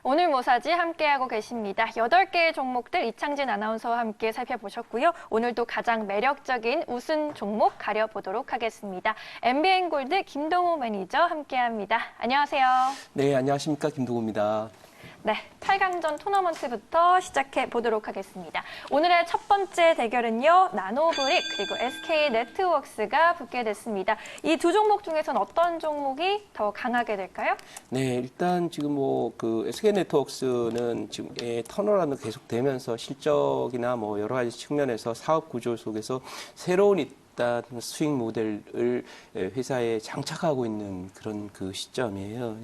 오늘 모사지 함께하고 계십니다. 8개의 종목들 이창진 아나운서와 함께 살펴보셨고요. 오늘도 가장 매력적인 우승 종목 가려보도록 하겠습니다. MBN골드 김동호 매니저 함께합니다. 안녕하세요. 네, 안녕하십니까. 김동호입니다. 네, 8강전 토너먼트부터 시작해 보도록 하겠습니다. 오늘의 첫 번째 대결은요, 나노브릭 그리고 SK네트워크스가 붙게 됐습니다. 이 두 종목 중에서는 어떤 종목이 더 강하게 될까요? 네, 일단 지금 SK네트워크스는 지금 턴어라운드 계속되면서 실적이나 여러 가지 측면에서 사업 구조 속에서 새로운 일단 수익 모델을 회사에 장착하고 있는 그런 그 시점이에요.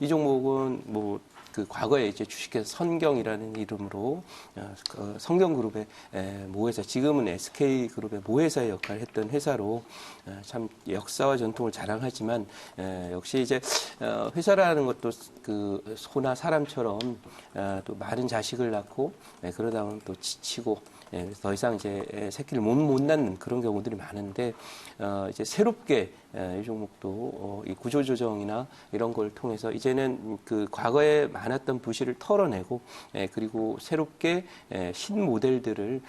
이 종목은 과거에 이제 주식회사 선경이라는 이름으로 성경그룹의 모회사, 지금은 SK그룹의 모회사의 역할을 했던 회사로 참 역사와 전통을 자랑하지만 역시 이제 회사라는 것도 그 소나 사람처럼 또 많은 자식을 낳고 그러다 보면 또 지치고 더 이상 이제 새끼를 못 낳는 그런 경우들이 많은데 이제 새롭게 이 종목도 이 구조조정이나 이런 걸 통해서 이제는 그 과거에 많았던 부실을 털어내고 그리고 새롭게 신 모델들을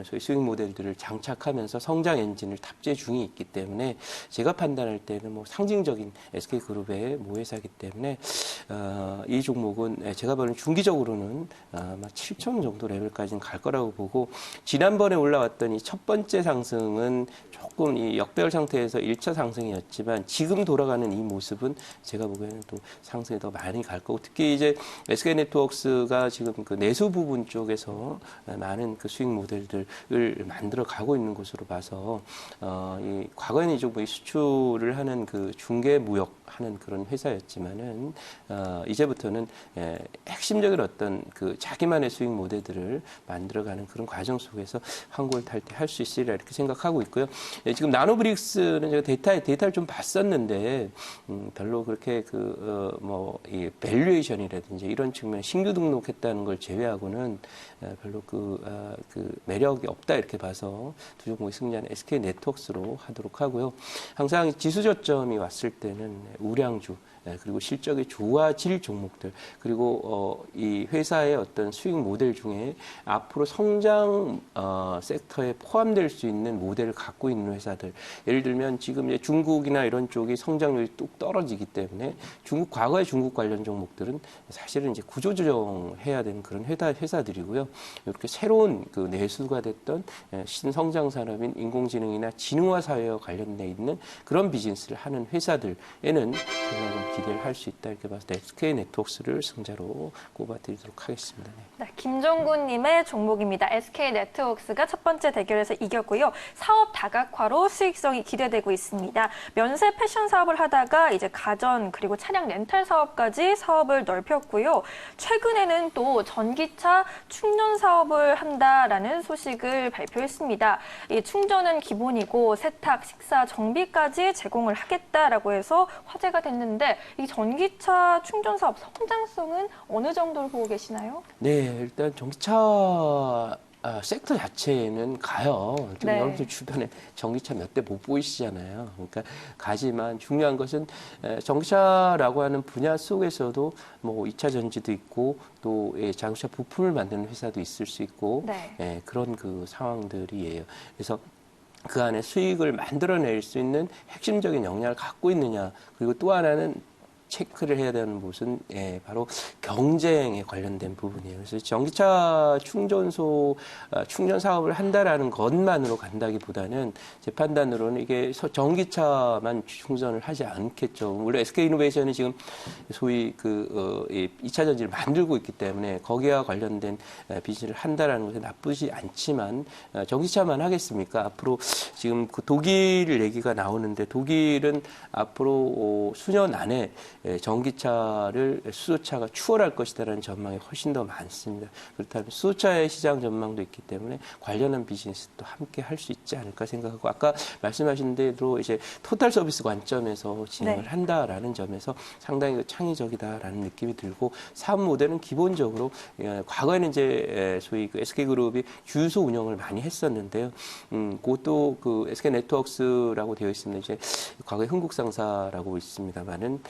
소위 수익 모델들을 장착하면서 성장 엔진을 탑재 중이 있기 때문에 제가 판단할 때는 상징적인 SK그룹의 모회사이기 때문에 이 종목은 제가 보는 중기적으로는 아마 7천 정도 레벨까지는 갈 거라고 보고 지난번에 올라왔던 이 첫 번째 상승은 조금 이 역배열 상태에서 1차 상승이었지만 지금 돌아가는 이 모습은 제가 보기에는 또 상승이 더 많이 갈 거고 특히 이제 SK네트워크스가 지금 그 내수 부분 쪽에서 많은 그 수익 모델들을 만들어 가고 있는 것으로 봐서 이 과거에는 이제 수출을 하는 그 중개 무역 하는 그런 회사였지만은 이제부터는 핵심적인 어떤 그 자기만의 수익 모델들을 만들어가는 그런 과정 속에서 환골 탈퇴할 수 있으리라 이렇게 생각하고 있고요. 지금 나노브릭스는 제가 데이터를 좀 봤었는데 별로 그렇게 이 밸류에이션이라든지 이런 측면 신규 등록했다는 걸 제외하고는 별로 그 매력이 없다 이렇게 봐서 두 종목이 승리하는 SK네트워크스로 하도록 하고요. 항상 지수 저점이 왔을 때는 우량주 그리고 실적이 좋아질 종목들 그리고 이 회사의 어떤 수익 모델 중에 앞으로 성장 섹터에 포함될 수 있는 모델을 갖고 있는 회사들 예를 들면 지금 이제 중국이나 이런 쪽이 성장률이 뚝 떨어지기 때문에 과거의 중국 관련 종목들은 사실은 이제 구조조정해야 되는 그런 회사들이고요. 이렇게 새로운 그 내수가 됐던 신성장 산업인 인공지능이나 지능화 사회와 관련돼 있는 그런 비즈니스를 하는 회사들에는 정말 좀 기대를 할 수 있다 이렇게 봐서 SK네트워크스를 승자로 꼽아드리도록 하겠습니다. 네, 김종군님의 종목입니다. SK네트워크스가 첫 번째 대결에서 이겼고요. 사업 다각화로 수익성이 기대되고 있습니다. 면세 패션 사업을 하다가 이제 가전 그리고 차량 렌탈 사업까지 사업을 넓혔고요. 최근에는 또 전기차 충전 사업을 한다라는 소식을 발표했습니다. 이 충전은 기본이고 세탁, 식사, 정비까지 제공을 하겠다라고 해서 화제가 됐는데 이 전기차 충전 사업 성장성은 어느 정도로 보고 계시나요? 네, 일단 전기차 섹터 자체는 가요. 네. 여러분들 주변에 전기차 몇 대 못 보이시잖아요. 그러니까 가지만 중요한 것은 전기차라고 하는 분야 속에서도 2차 전지도 있고 또 자동차 부품을 만드는 회사도 있을 수 있고 네. 그런 그 상황들이에요. 그래서 그 안에 수익을 만들어낼 수 있는 핵심적인 역량을 갖고 있느냐 그리고 또 하나는 체크를 해야 되는 것은 바로 경쟁에 관련된 부분이에요. 그래서 전기차 충전소 충전 사업을 한다라는 것만으로 간다기보다는 제 판단으로는 이게 전기차만 충전을 하지 않겠죠. 물론 SK이노베이션이 지금 소위 2차 전지를 만들고 있기 때문에 거기와 관련된 비즈니스를 한다라는 것은 나쁘지 않지만 전기차만 하겠습니까? 앞으로 지금 그 독일 얘기가 나오는데 독일은 앞으로 수년 안에 전기차를 수소차가 추월할 것이다라는 전망이 훨씬 더 많습니다. 그렇다면 수소차의 시장 전망도 있기 때문에 관련한 비즈니스도 함께 할 수 있지 않을까 생각하고 아까 말씀하신 대로 이제 토탈 서비스 관점에서 진행을 한다라는 점에서 상당히 창의적이다라는 느낌이 들고 사업 모델은 기본적으로 과거에는 이제 소위 그 SK그룹이 주유소 운영을 많이 했었는데요. 그것도 그 SK네트워크스라고 되어 있습니다. 이제 과거에 흥국상사라고 있습니다만은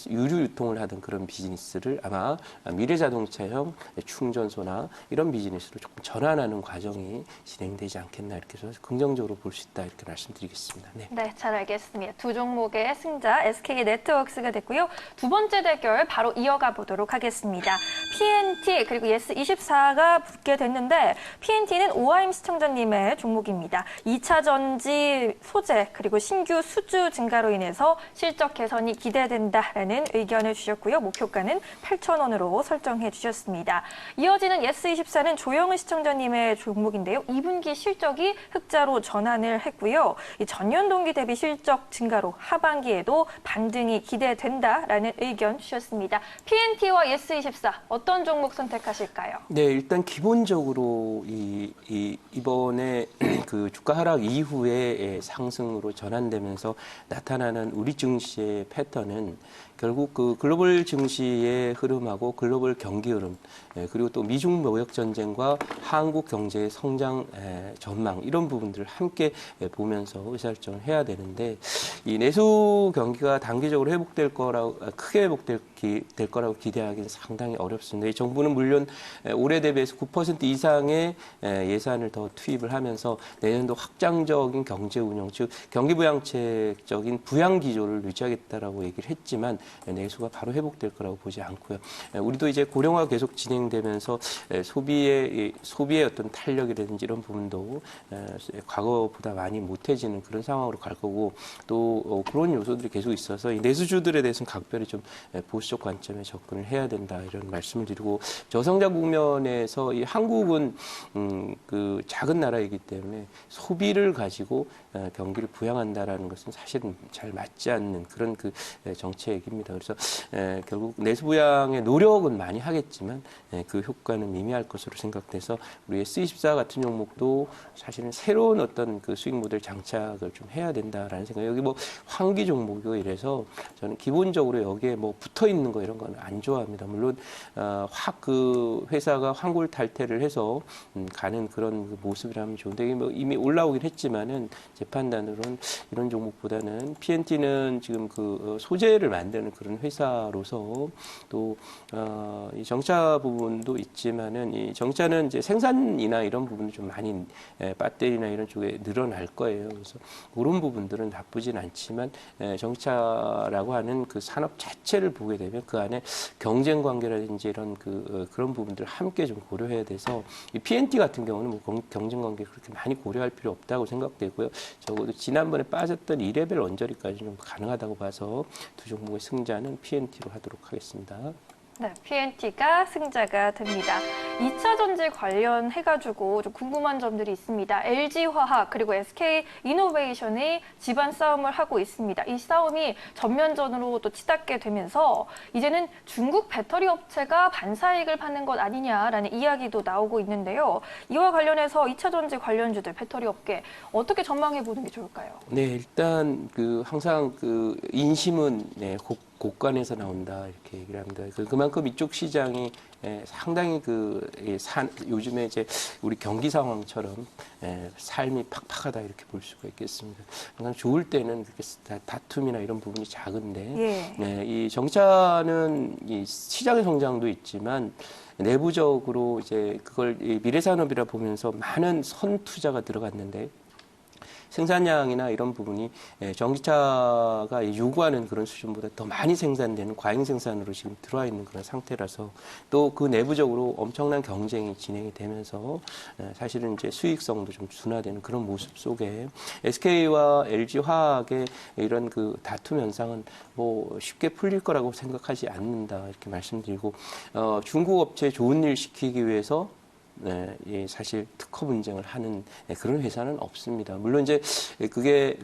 유류 유통을 하던 그런 비즈니스를 아마 미래자동차형 충전소나 이런 비즈니스로 조금 전환하는 과정이 진행되지 않겠나 이렇게 해서 긍정적으로 볼 수 있다 이렇게 말씀드리겠습니다. 네. 네, 잘 알겠습니다. 두 종목의 승자 SK네트워크스가 됐고요. 두 번째 대결 바로 이어가 보도록 하겠습니다. PNT 그리고 예스24가 붙게 됐는데 PNT는 오하임 시청자님의 종목입니다. 2차 전지 소재 그리고 신규 수주 증가로 인해서 실적 개선이 기대된다라는 의견을 주셨고요. 목표가는 8,000원으로 설정해 주셨습니다. 이어지는 예스24는 조영은 시청자님의 종목인데요. 2분기 실적이 흑자로 전환을 했고요. 이 전년 동기 대비 실적 증가로 하반기에도 반등이 기대된다라는 의견 주셨습니다. PNT와 예스24 어떤 종목 선택하실까요? 네, 일단 기본적으로 이번에 그 주가 하락 이후에 상승으로 전환되면서 나타나는 우리 증시의 패턴은 결국 그 글로벌 증시의 흐름하고 글로벌 경기 흐름 그리고 또 미중 무역 전쟁과 한국 경제의 성장 전망 이런 부분들을 함께 보면서 의사결정을 해야 되는데 이 내수 경기가 단기적으로 회복될 거라고 크게 회복될 거라고 기대하기는 상당히 어렵습니다. 이 정부는 물론 올해 대비해서 9% 이상의 예산을 더 투입을 하면서 내년도 확장적인 경제 운영 즉 경기 부양책적인 부양 기조를 유지하겠다라고 얘기를 했지만 내수가 바로 회복될 거라고 보지 않고요. 우리도 이제 고령화 계속 진행되면서 소비의 어떤 탄력이라든지 이런 부분도 과거보다 많이 못해지는 그런 상황으로 갈 거고 또 그런 요소들이 계속 있어서 이 내수주들에 대해서는 각별히 좀 보수적 관점에 접근을 해야 된다 이런 말씀을 드리고 저성장 국면에서 이 한국은 그 작은 나라이기 때문에 소비를 가지고 경기를 부양한다라는 것은 사실은 잘 맞지 않는 그런 그 정책입니다. 그래서 결국 내수 부양의 노력은 많이 하겠지만 그 효과는 미미할 것으로 생각돼서 우리 S24 같은 종목도 사실은 새로운 어떤 그 수익 모델 장착을 좀 해야 된다라는 생각. 여기 뭐 환기 종목이고 이래서 저는 기본적으로 여기에 뭐 붙어 있는 거 이런 거는 안 좋아합니다. 물론 확 그 회사가 환골 탈퇴를 해서 가는 그런 그 모습이라면 좋은데 뭐 이미 올라오긴 했지만은 제 판단으로는 이런 종목보다는 PNT는 지금 그 소재를 만드는 그런 회사로서 또 이 정차 부분도 있지만은 이 정차는 이제 생산이나 이런 부분이 좀 많이 배터리나 이런 쪽에 늘어날 거예요. 그래서 그런 부분들은 나쁘진 않지만 정차라고 하는 그 산업 자체를 보게 되면 그 안에 경쟁 관계라든지 이런 그런 부분들을 함께 좀 고려해야 돼서 이 PNT 같은 경우는 뭐 경쟁 관계 그렇게 많이 고려할 필요 없다고 생각되고요. 적어도 지난번에 빠졌던 2레벨 언저리까지 좀 가능하다고 봐서 두 종목의 승자는 PNT로 하도록 하겠습니다. 네, PNT가 승자가 됩니다. 2차 전지 관련해가지고 좀 궁금한 점들이 있습니다. LG화학 그리고 SK이노베이션이 집안 싸움을 하고 있습니다. 이 싸움이 전면전으로 또 치닫게 되면서 이제는 중국 배터리 업체가 반사이익을 받는 것 아니냐라는 이야기도 나오고 있는데요. 이와 관련해서 2차 전지 관련주들 배터리 업계 어떻게 전망해 보는 게 좋을까요? 네, 일단 그 항상 그 인심은 고간에서 나온다 이렇게 얘기를 합니다. 그만큼 이쪽 시장이 상당히 요즘에 이제 우리 경기 상황처럼 삶이 팍팍하다 이렇게 볼 수가 있겠습니다. 항상 좋을 때는 그렇게 다툼이나 이런 부분이 작은데 이 정차는 이 시장의 성장도 있지만 내부적으로 이제 그걸 미래산업이라 보면서 많은 선 투자가 들어갔는데. 생산량이나 이런 부분이 전기차가 요구하는 그런 수준보다 더 많이 생산되는 과잉 생산으로 지금 들어와 있는 그런 상태라서 또 그 내부적으로 엄청난 경쟁이 진행이 되면서 사실은 이제 수익성도 좀 둔화되는 그런 모습 속에 SK와 LG 화학의 이런 그 다툼 현상은 뭐 쉽게 풀릴 거라고 생각하지 않는다 이렇게 말씀드리고 중국 업체에 좋은 일 시키기 위해서 사실 특허 분쟁을 하는 그런 회사는 없습니다. 물론 이제 그게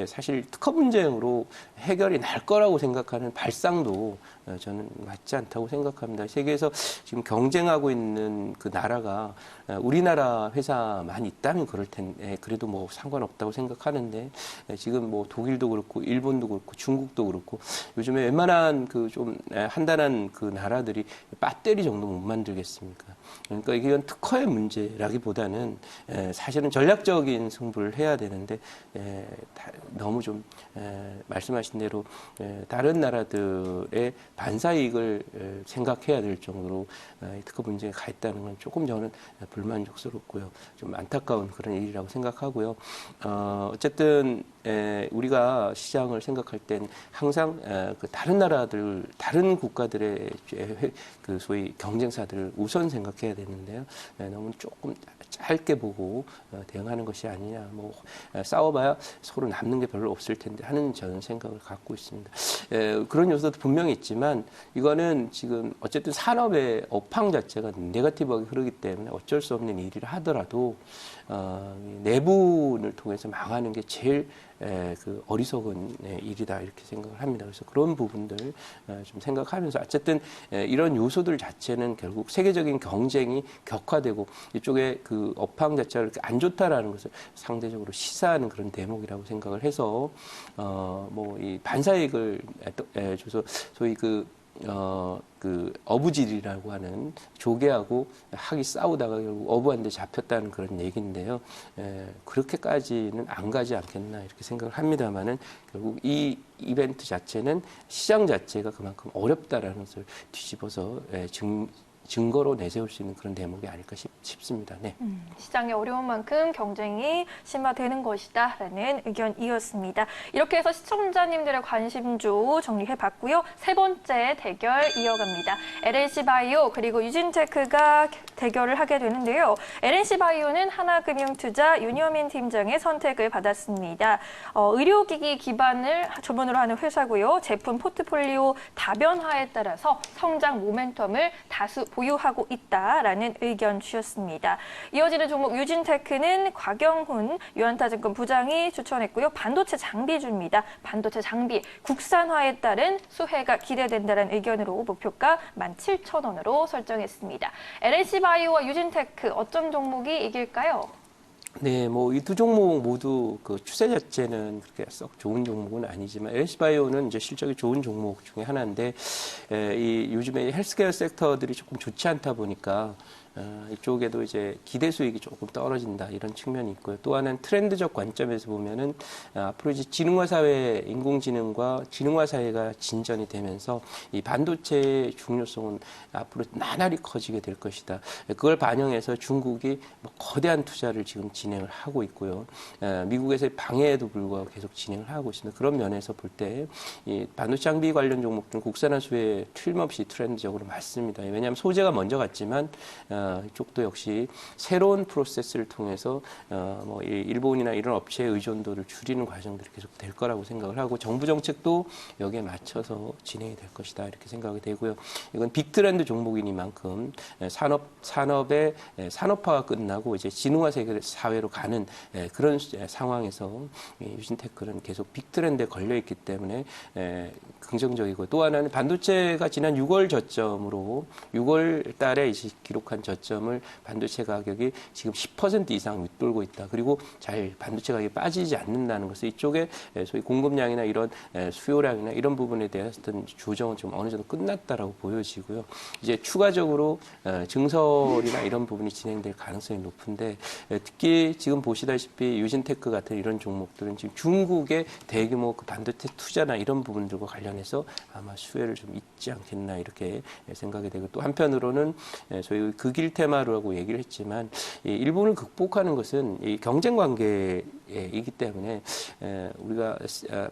사실 특허 분쟁으로 해결이 날 거라고 생각하는 발상도 저는 맞지 않다고 생각합니다. 세계에서 지금 경쟁하고 있는 그 나라가 우리나라 회사만 있다면 그럴 텐데 그래도 뭐 상관없다고 생각하는데 지금 뭐 독일도 그렇고 일본도 그렇고 중국도 그렇고 요즘에 웬만한 그 좀 한단한 그 나라들이 배터리 정도 못 만들겠습니까? 그러니까 이건 특허의 문제라기보다는 사실은 전략적인 승부를 해야 되는데 너무 좀 말씀하신 대로 다른 나라들의 반사이익을 생각해야 될 정도로 특허 문제가 가 있다는 건 조금 저는 불만족스럽고요. 좀 안타까운 그런 일이라고 생각하고요. 어쨌든 우리가 시장을 생각할 땐 항상 그 다른 나라들, 다른 국가들의 그 소위 경쟁사들을 우선 생각해야 되는데요. 너무 조금 짧게 보고 대응하는 것이 아니냐. 뭐 싸워봐야 서로 남는 게 별로 없을 텐데 하는 저는 생각을 갖고 있습니다. 그런 요소도 분명히 있지만 이거는 지금 어쨌든 산업의 업황 자체가 네거티브하게 흐르기 때문에 어쩔 수 없는 일이라 하더라도 내분을 통해서 망하는 게 제일 그 어리석은 일이다 이렇게 생각을 합니다. 그래서 그런 부분들 좀 생각하면서 어쨌든 이런 요소들 자체는 결국 세계적인 경쟁이 격화되고 이쪽에 그 업황 자체가 이렇게 안 좋다라는 것을 상대적으로 시사하는 그런 대목이라고 생각을 해서 뭐 이 반사이익을 줘서 소위 그 어부질이라고 하는 조개하고 학이 싸우다가 결국 어부한테 잡혔다는 그런 얘기인데요. 그렇게까지는 안 가지 않겠나 이렇게 생각을 합니다만은 결국 이 이벤트 자체는 시장 자체가 그만큼 어렵다라는 것을 뒤집어서 증거로 내세울 수 있는 그런 대목이 아닐까 싶습니다. 네. 시장의 어려운 만큼 경쟁이 심화되는 것이다라는 의견이었습니다. 이렇게 해서 시청자님들의 관심주 정리해봤고요. 세 번째 대결 이어갑니다. LNC바이오 그리고 유진테크가 대결을 하게 되는데요. LNC바이오는 하나금융투자 윤여민 팀장의 선택을 받았습니다. 의료기기 기반을 전문으로 하는 회사고요. 제품 포트폴리오 다변화에 따라서 성장 모멘텀을 다수 보유하고 있다라는 의견 주셨습니다. 이어지는 종목 유진테크는 곽영훈 유한타증권 부장이 추천했고요. 반도체 장비주입니다. 반도체 장비 국산화에 따른 수혜가 기대된다는 의견으로 목표가 17,000원으로 설정했습니다. LNC바이오와 유진테크 어떤 종목이 이길까요? 네, 뭐 이 두 종목 모두 그 추세 자체는 그렇게 썩 좋은 종목은 아니지만 LNC바이오는 이제 실적이 좋은 종목 중에 하나인데 이 요즘에 헬스케어 섹터들이 조금 좋지 않다 보니까 이쪽에도 이제 기대 수익이 조금 떨어진다 이런 측면이 있고요. 또 하나는 트렌드적 관점에서 보면은 앞으로 이제 지능화 사회, 인공지능과 지능화 사회가 진전이 되면서 이 반도체의 중요성은 앞으로 나날이 커지게 될 것이다. 그걸 반영해서 중국이 뭐 거대한 투자를 지금 진행을 하고 있고요. 미국에서의 방해에도 불구하고 계속 진행을 하고 있습니다. 그런 면에서 볼 때 이 반도체 장비 관련 종목들은 국산화 수혜 틀림없이 트렌드적으로 맞습니다. 왜냐하면 소재가 먼저 갔지만 이쪽도 역시 새로운 프로세스를 통해서 뭐 일본이나 이런 업체의 의존도를 줄이는 과정들이 계속 될 거라고 생각을 하고 정부 정책도 여기에 맞춰서 진행이 될 것이다 이렇게 생각이 되고요. 이건 빅트렌드 종목이니만큼 산업의 산업화가 끝나고 이제 진흥화 사회로 가는 그런 상황에서 유진테크는 계속 빅트렌드에 걸려 있기 때문에 긍정적이고 또 하나는 반도체가 지난 6월 저점으로 6월 달에 이제 기록한 저점을 반도체 가격이 지금 10% 이상 윗돌고 있다. 그리고 잘 반도체 가격이 빠지지 않는다는 것을 이쪽에 소위 공급량이나 이런 수요량이나 이런 부분에 대한 어떤 조정은 좀 어느 정도 끝났다라고 보여지고요. 이제 추가적으로 증설이나 이런 부분이 진행될 가능성이 높은데 특히 지금 보시다시피 유진테크 같은 이런 종목들은 지금 중국의 대규모 그 반도체 투자나 이런 부분들과 관련해서 아마 수혜를 좀 있지 않겠나 이렇게 생각이 되고 또 한편으로는 소위 극일 테마라고 얘기를 했지만 일본을 극복하는 것은 이 경쟁 관계이기 때문에 우리가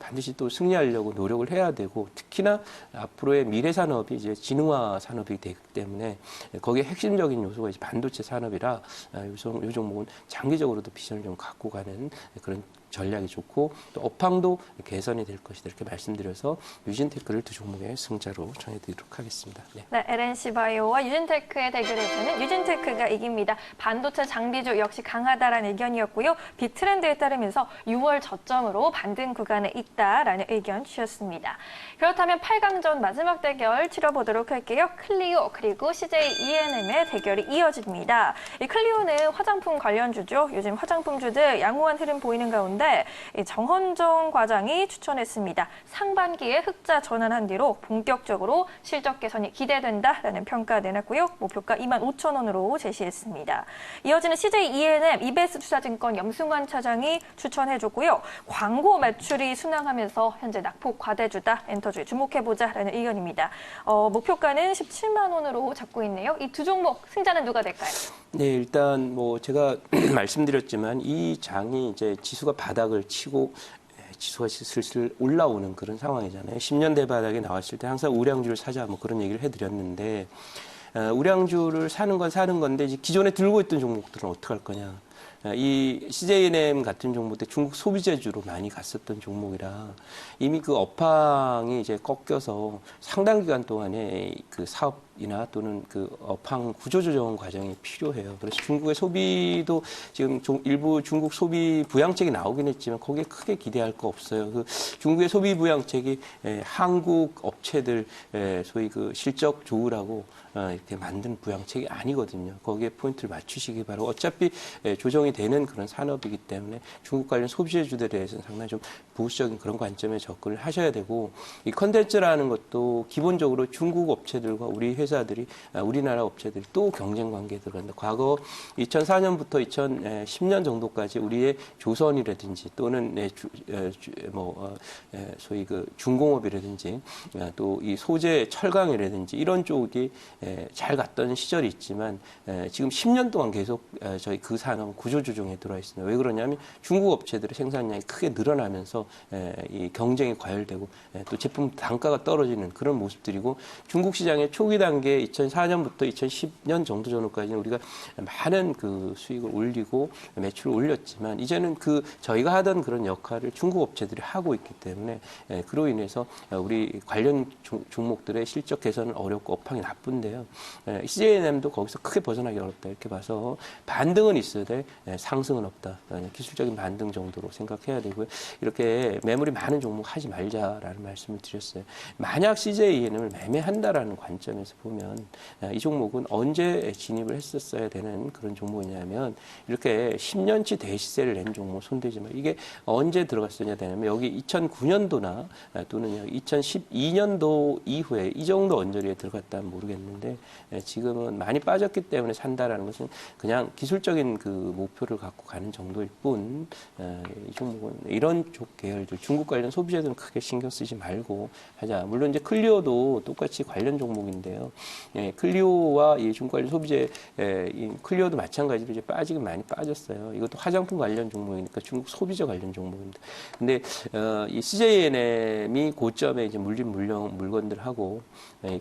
반드시 또 승리하려고 노력을 해야 되고 특히나 앞으로의 미래 산업이 이제 진흥화 산업이 되기 때문에 거기에 핵심적인 요소가 이제 반도체 산업이라 요 종목은 장기적으로도 비전을 좀 갖고 가는 그런 전략이 좋고 또 업황도 개선이 될 것이다 이렇게 말씀드려서 유진테크를 두 종목의 승자로 정해드리도록 하겠습니다. 네. 네, LNC 바이오와 유진테크의 대결에서는 유진테크가 이깁니다. 반도체 장비주 역시 강하다라는 의견이었고요. 빅트렌드에 따르면서 6월 저점으로 반등 구간에 있다라는 의견 주셨습니다. 그렇다면 8강전 마지막 대결 치러보도록 할게요. 클리오 그리고 CJ ENM의 대결이 이어집니다. 이 클리오는 화장품 관련주죠. 요즘 화장품주들 양호한 흐름 보이는 가운데 정헌정 과장이 추천했습니다. 상반기에 흑자 전환한 뒤로 본격적으로 실적 개선이 기대된다라는 평가 내놨고요. 목표가 25,000원으로 제시했습니다. 이어지는 CJ ENM, 이베스 투자증권 염승환 차장이 추천해줬고요. 광고 매출이 순항하면서 현재 낙폭 과대주다. 엔터주에 주목해보자라는 의견입니다. 목표가는 17만 원으로 잡고 있네요. 이 두 종목 승자는 누가 될까요? 네, 일단 뭐 제가 말씀드렸지만 이 장이 이제 지수가 바닥을 치고 지수가 슬슬 올라오는 그런 상황이잖아요. 10년대 바닥에 나왔을 때 항상 우량주를 사자 뭐 그런 얘기를 해드렸는데 우량주를 사는 건 사는 건데 이제 기존에 들고 있던 종목들은 어떻게 할 거냐. 이 CJNM 같은 종목들 중국 소비재주로 많이 갔었던 종목이라 이미 그 업황이 이제 꺾여서 상당 기간 동안에 그 사업이나 또는 그 업황 구조조정 과정이 필요해요. 그래서 중국의 소비도 지금 일부 중국 소비 부양책이 나오긴 했지만 거기에 크게 기대할 거 없어요. 그 중국의 소비 부양책이 한국 업체들 소위 그 실적 좋으라고 이렇게 만든 부양책이 아니거든요. 거기에 포인트를 맞추시기 바라고 어차피 조정이 되는 그런 산업이기 때문에 중국 관련 소비재주들에 대해서는 상당히 좀 보수적인 그런 관점에 접근을 하셔야 되고 이 컨텐츠라는 것도 기본적으로 중국 업체들과 우리 회사들이 우리나라 업체들이 또 경쟁 관계에 들어간다. 과거 2004년부터 2010년 정도까지 우리의 조선이라든지 또는 소위 그 중공업이라든지 또 이 소재 철강이라든지 이런 쪽이 잘 갔던 시절이 있지만 지금 10년 동안 계속 저희 그 산업 구조조정에 들어와 있습니다. 왜 그러냐면 중국 업체들의 생산량이 크게 늘어나면서 이 경쟁이 과열되고 또 제품 단가가 떨어지는 그런 모습들이고 중국 시장의 초기 단계 2004년부터 2010년 정도 전후까지는 우리가 많은 그 수익을 올리고 매출을 올렸지만 이제는 그 저희가 하던 그런 역할을 중국 업체들이 하고 있기 때문에 그로 인해서 우리 관련 종목들의 실적 개선은 어렵고 업황이 나쁜데요. CJNM도 거기서 크게 벗어나기 어렵다 이렇게 봐서 반등은 있어야 돼 상승은 없다. 기술적인 반등 정도로 생각해야 되고요. 이렇게 매물이 많은 종목 하지 말자라는 말씀을 드렸어요. 만약 CJNM을 매매한다라는 관점에서 보면 이 종목은 언제 진입을 했었어야 되는 그런 종목이냐면 이렇게 10년치 대시세를 낸 종목 손대지 마. 이게 언제 들어갔었냐 되냐면 여기 2009년도나 또는 2012년도 이후에 이 정도 언저리에 들어갔다면 모르겠는데 지금은 많이 빠졌기 때문에 산다라는 것은 그냥 기술적인 그 목표를 갖고 가는 정도일 뿐 이 종목은 이런 쪽 계열들 중국 관련 소비재들은 크게 신경 쓰지 말고 하자. 물론 이제 클리오도 똑같이 관련 종목인데요. 클리오와 이 중국 관련 소비재 이 클리오도 마찬가지로 이제 빠지긴 많이 빠졌어요. 이것도 화장품 관련 종목이니까 중국 소비재 관련 종목입니다. 근데 이 CJNM이 고점에 이제 물린 물건들하고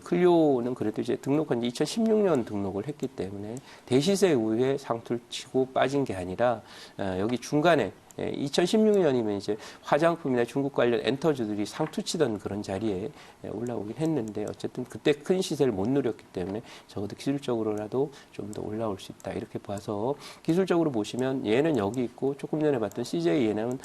클리오는 그래도 이제 등록한 지 2016년 등록을 했기 때문에 대시세 이후에 상투를 치고 빠진 게 아니라 여기 중간에 2016년이면 이제 화장품이나 중국 관련 엔터주들이 상투치던 그런 자리에 올라오긴 했는데 어쨌든 그때 큰 시세를 못 누렸기 때문에 적어도 기술적으로라도 좀 더 올라올 수 있다 이렇게 봐서 기술적으로 보시면 얘는 여기 있고 조금 전에 봤던 CJNM은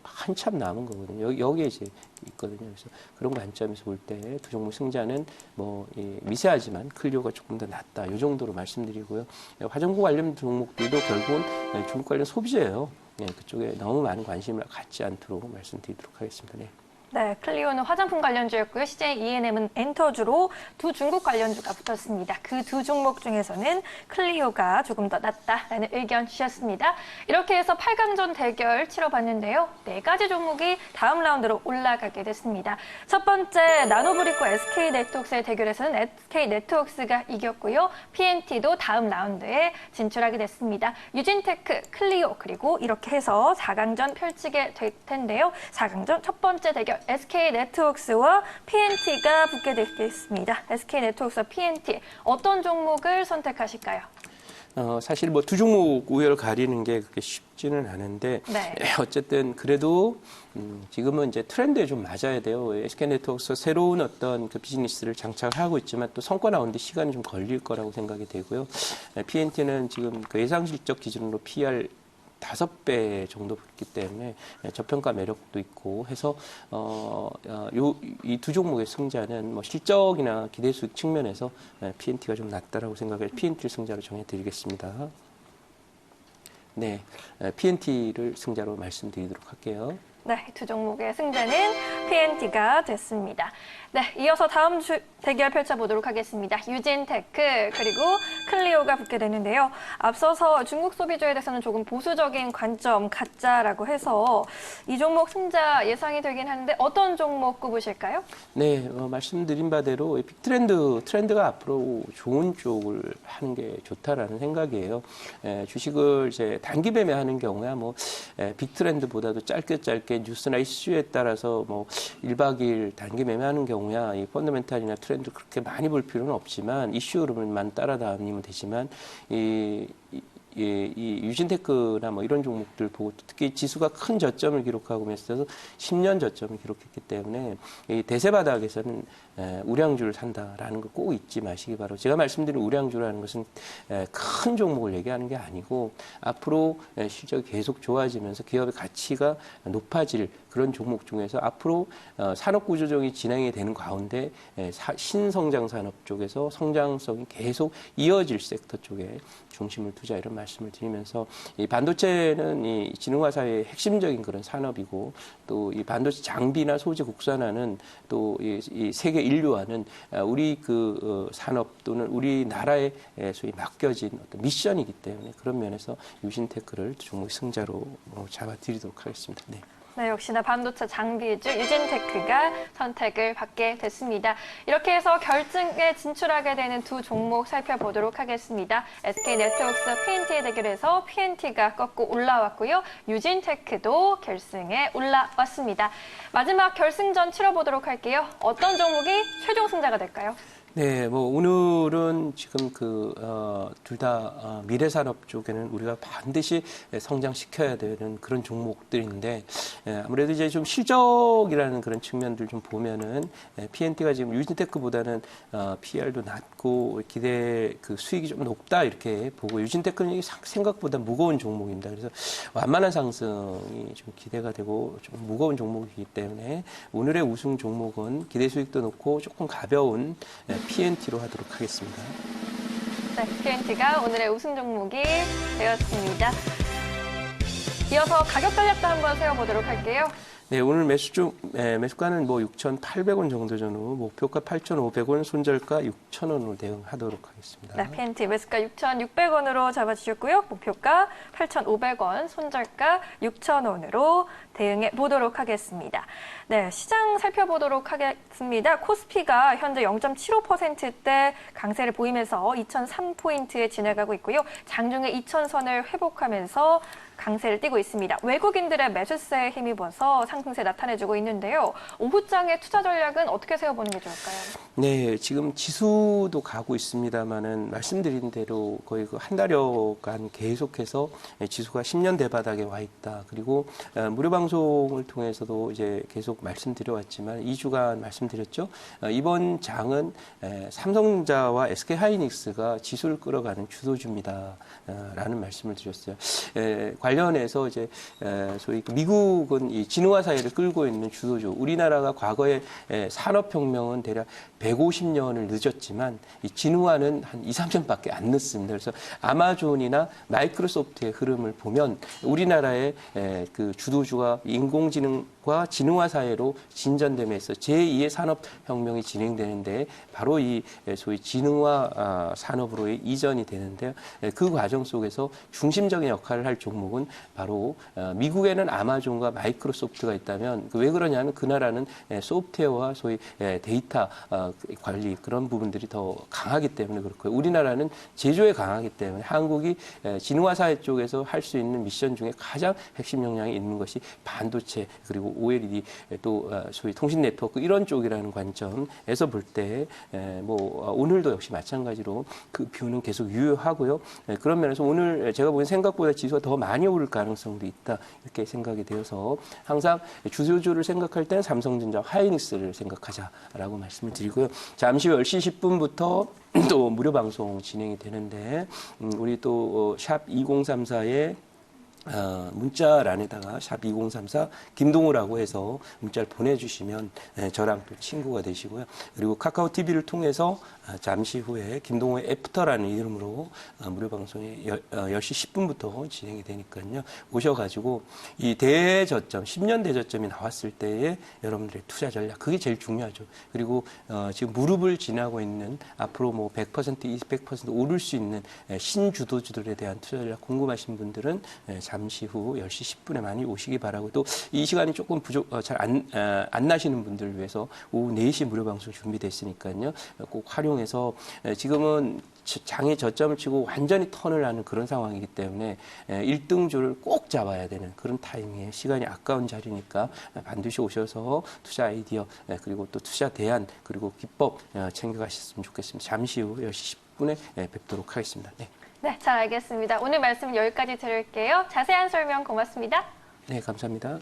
한참 남은 거거든요. 여기에 이제 있거든요. 그래서 그런 관점에서 볼 때 두 종목 승자는 뭐 미세하지만 클리오가 조금 더 낫다 이 정도로 말씀드리고요. 화장품 관련 종목들도 결국은 중국 관련 소비재예요. 그쪽에 너무 많은 관심을 갖지 않도록 말씀드리도록 하겠습니다. 네. 네, 클리오는 화장품 관련주였고요. CJ ENM은 엔터주로 두 중국 관련주가 붙었습니다. 그 두 종목 중에서는 클리오가 조금 더 낫다라는 의견 주셨습니다. 이렇게 해서 8강전 대결 치러봤는데요. 4가지 종목이 다음 라운드로 올라가게 됐습니다. 첫 번째 나노브리코 SK네트웍스의 대결에서는 SK네트웍스가 이겼고요. PNT도 다음 라운드에 진출하게 됐습니다. 유진테크, 클리오 그리고 이렇게 해서 4강전 펼치게 될 텐데요. 4강전 첫 번째 대결 SK네트웍스와 PNT가 붙게 되겠습니다. SK네트웍스와 PNT 어떤 종목을 선택하실까요? 사실 뭐 두 종목 우열을 가리는 게 그렇게 쉽지는 않은데 네. 어쨌든 그래도 지금은 이제 트렌드에 좀 맞아야 돼요. SK네트워크가 새로운 어떤 그 비즈니스를 장착을 하고 있지만 또 성과 나오는데 시간이 좀 걸릴 거라고 생각이 되고요. PNT는 지금 그 예상 실적 기준으로 PR 5배 정도 붙기 때문에 저평가 매력도 있고 해서 이 두 종목의 승자는 뭐 실적이나 기대 수익 측면에서 PNT가 좀 낫다라고 생각해서 PNT를 승자로 정해드리겠습니다. 네, PNT를 승자로 말씀드리도록 할게요. 네, 두 종목의 승자는 PNT가 됐습니다. 네, 이어서 다음 대결 펼쳐보도록 하겠습니다. 유진테크 그리고 클리오가 붙게 되는데요. 앞서서 중국 소비주에 대해서는 조금 보수적인 관점 갖자라고 해서 이 종목 승자 예상이 되긴 하는데 어떤 종목 꼽으실까요? 네, 말씀드린 바대로 트렌드가 앞으로 좋은 쪽을 하는 게 좋다라는 생각이에요. 주식을 이제 단기 매매하는 경우야 뭐 빅트렌드보다도 짧게 뉴스나 이슈에 따라서 뭐 1박 2일 단기 매매하는 경우야 이 펀더멘탈이나 트렌드 그렇게 많이 볼 필요는 없지만 이슈 흐름만 따라다니면 되지만 이 유진테크나 뭐 이런 종목들 보고 특히 지수가 큰 저점을 기록하고 있어서 10년 저점을 기록했기 때문에 이 대세 바닥에서는 우량주를 산다라는 거 꼭 잊지 마시기 바라고. 제가 말씀드린 우량주라는 것은 큰 종목을 얘기하는 게 아니고 앞으로 실적이 계속 좋아지면서 기업의 가치가 높아질 그런 종목 중에서 앞으로 산업 구조조정이 진행이 되는 가운데 신성장 산업 쪽에서 성장성이 계속 이어질 섹터 쪽에 중심을 두자 이런 말씀을 드리면서 이 반도체는 이 지능화 사회의 핵심적인 그런 산업이고 또 이 반도체 장비나 소재 국산화는 또 이 세계 인류화는 우리 그 산업 또는 우리나라에 소위 맡겨진 어떤 미션이기 때문에 그런 면에서 유진테크를 종목 승자로 잡아드리도록 하겠습니다. 네. 네, 역시나 반도체 장비주 유진테크가 선택을 받게 됐습니다. 이렇게 해서 결승에 진출하게 되는 두 종목 살펴보도록 하겠습니다. SK네트워크와 PNT의 대결에서 PNT가 꺾고 올라왔고요. 유진테크도 결승에 올라왔습니다. 마지막 결승전 치러보도록 할게요. 어떤 종목이 최종 승자가 될까요? 네, 뭐 오늘은 지금 둘 다 미래산업 쪽에는 우리가 반드시 성장시켜야 되는 그런 종목들인데 아무래도 이제 좀 실적이라는 그런 측면들 좀 보면은 PNT가 지금 유진테크보다는 PR도 낮고 기대 그 수익이 좀 높다 이렇게 보고 유진테크는 생각보다 무거운 종목입니다. 그래서 완만한 상승이 좀 기대가 되고 좀 무거운 종목이기 때문에 오늘의 우승 종목은 기대 수익도 높고 조금 가벼운 PNT로 하도록 하겠습니다. 네, PNT가 오늘의 우승 종목이 되었습니다. 이어서 가격 전략도 한번 세워보도록 할게요. 네, 오늘 매수가는 뭐 6,800원 정도 전후, 목표가 8,500원, 손절가 6,000원으로 대응하도록 하겠습니다. 네, PNT 매수가 6,600원으로 잡아주셨고요. 목표가 8,500원, 손절가 6,000원으로 대응해 보도록 하겠습니다. 네, 시장 살펴보도록 하겠습니다. 코스피가 현재 0.75%대 강세를 보이면서 2,003포인트에 지나가고 있고요. 장중에 2,000선을 회복하면서 강세를 띠고 있습니다. 외국인들의 매수세에 힘입어서 상승세 나타내주고 있는데요. 오후장의 투자 전략은 어떻게 세워보는 게 좋을까요? 네, 지금 지수도 가고 있습니다만은 말씀드린 대로 거의 그 한 달여간 계속해서 지수가 10년 대바닥에 와 있다. 그리고 무료 방송을 통해서도 이제 계속 말씀드려왔지만 2주간 말씀드렸죠. 이번 장은 삼성전자와 SK하이닉스가 지수를 끌어가는 주도주입니다. 라는 말씀을 드렸어요. 관련해서 이제 소위 미국은 이 진흥화 사회를 끌고 있는 주도주. 우리나라가 과거에 산업혁명은 대략 150년을 늦었지만 이 진흥화는 한 2, 3년밖에 안 늦습니다. 그래서 아마존이나 마이크로소프트의 흐름을 보면 우리나라의 그 주도주가 인공지능과 진흥화 사회로 진전되면서 제2의 산업혁명이 진행되는데 바로 이 소위 진흥화 산업으로의 이전이 되는데요. 그 과정 속에서 중심적인 역할을 할 종목은 바로 미국에는 아마존과 마이크로소프트가 있다면 왜 그러냐면 그 나라는 소프트웨어와 소위 데이터 관리 그런 부분들이 더 강하기 때문에 그렇고요. 우리나라는 제조에 강하기 때문에 한국이 진흥화 사회 쪽에서 할 수 있는 미션 중에 가장 핵심 역량이 있는 것이 반도체 그리고 OLED 또 소위 통신 네트워크 이런 쪽이라는 관점에서 볼 때 뭐 오늘도 역시 마찬가지로 그 뷰는 계속 유효하고요. 그런 면에서 오늘 제가 보기엔 생각보다 지수가 더 많이 오를 가능성도 있다 이렇게 생각이 되어서 항상 주요주를 생각할 때는 삼성전자, 하이닉스를 생각하자라고 말씀을 드리고요. 잠시 후 10시 10분부터 또 무료 방송 진행이 되는데 우리 또 샵 2034에 문자란에다가 샵 2034 김동우라고 해서 문자를 보내주시면 저랑 또 친구가 되시고요. 그리고 카카오 TV를 통해서 잠시 후에 김동우의 애프터라는 이름으로 무료 방송이 10시 10분부터 진행이 되니까요. 오셔가지고 이 대저점, 10년 대저점이 나왔을 때의 여러분들의 투자 전략, 그게 제일 중요하죠. 그리고 지금 무릎을 지나고 있는 앞으로 뭐 100%, 200% 오를 수 있는 신주도주들에 대한 투자 전략 궁금하신 분들은 잠시 후 10시 10분에 많이 오시기 바라고, 또 이 시간이 조금 잘 안 나시는 분들을 위해서 오후 4시 무료 방송 준비됐으니까요. 꼭 활용해서 지금은 장에 저점을 치고 완전히 턴을 하는 그런 상황이기 때문에 1등주를 꼭 잡아야 되는 그런 타이밍에 시간이 아까운 자리니까 반드시 오셔서 투자 아이디어 그리고 또 투자 대안 그리고 기법 챙겨가셨으면 좋겠습니다. 잠시 후 10시 10분에 뵙도록 하겠습니다. 네. 네, 잘 알겠습니다. 오늘 말씀 여기까지 드릴게요. 자세한 설명 고맙습니다. 네, 감사합니다.